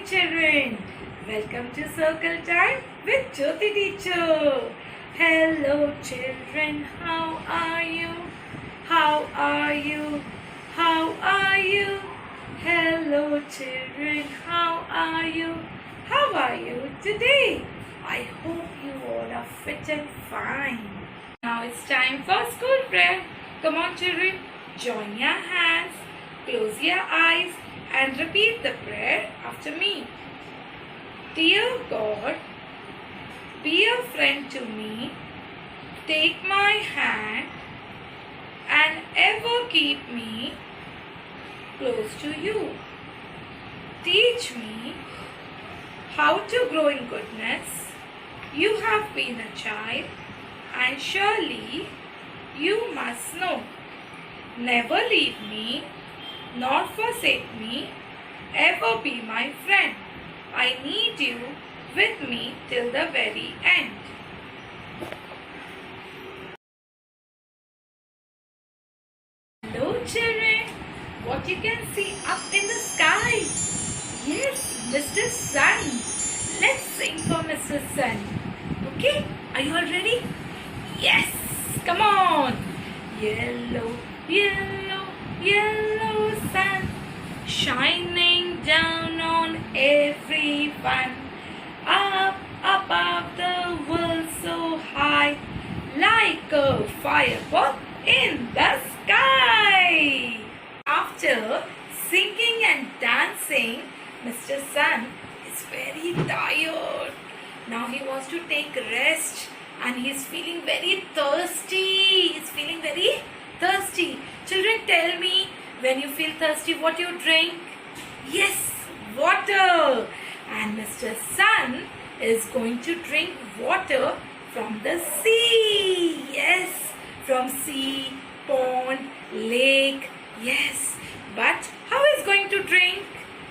children, welcome to Circle Time with Jyoti Tr. Hello children, how are you? How are you? How are you? Hello children, how are you? How are you today? I hope you all are fit and fine. Now it's time for school prayer. Come on children, join your hands, close your eyes and repeat the prayer after me. Dear God, be a friend to me, take my hand and ever keep me close to you. Teach me how to grow in goodness. You have been a child and surely you must know. Never leave me nor forsake me, ever be my friend. I need you with me till the very end. Hello children, what you can see up in the sky? Yes, Mr. Sun. Let's sing for Mr. Sun. Okay, are you all ready? Yes, come on. Yellow, yellow, yellow sun, shining down on everyone. Up above the world so high, like a fireball in the sky. After singing and dancing, Mr. Sun is very tired. Now he wants to take rest and he is feeling very thirsty. He is feeling very thirsty. Children, tell me, when you feel thirsty, what you drink? Yes, water. And Mr. Sun is going to drink water from the sea. Yes, from sea, pond, lake. Yes, but how is going to drink?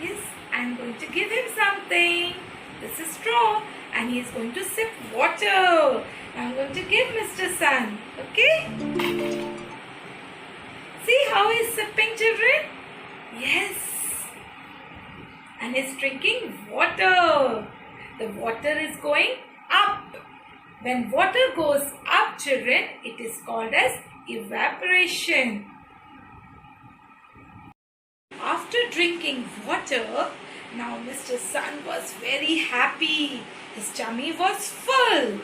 Yes, I am going to give him something. This is straw and he is going to sip water. I am going to give Mr. Sun. Okay? See how he is sipping, children? Yes. And he is drinking water. The water is going up. When water goes up, children, it is called as evaporation. After drinking water, now Mr. Sun was very happy. His tummy was full.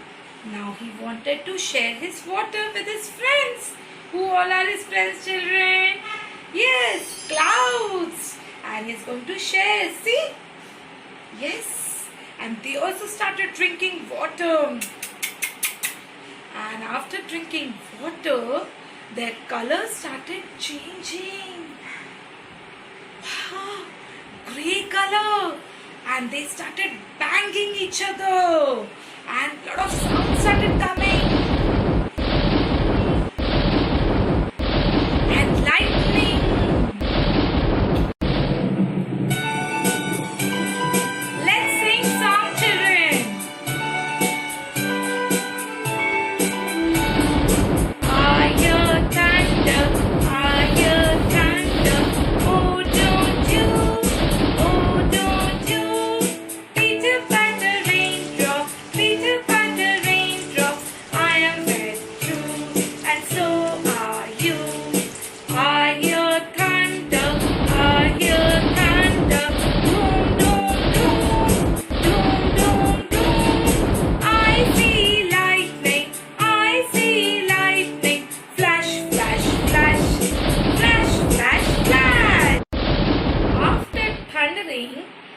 Now he wanted to share his water with his friends. Who all are his friends, children? Yes, clouds. And he's going to share, see? Yes. And they also started drinking water. And after drinking water, their color started changing. Wow, grey color. And they started banging each other. And a lot of sound started coming.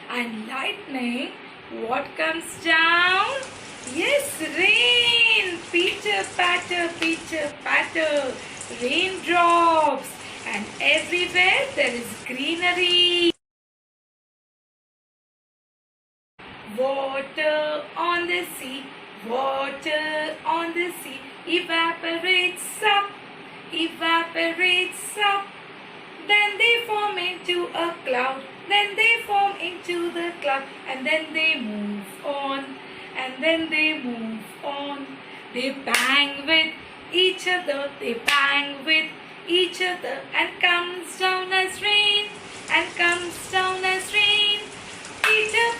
And lightning, what comes down? Yes, rain. Pitter patter, raindrops. And everywhere there is greenery. Water on the sea, evaporates up. Then they form into a cloud. Then they form into the cloud. And then they move on. They bang with each other. And comes down as rain. Pitter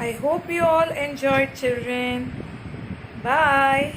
I hope you all enjoyed, children. Bye.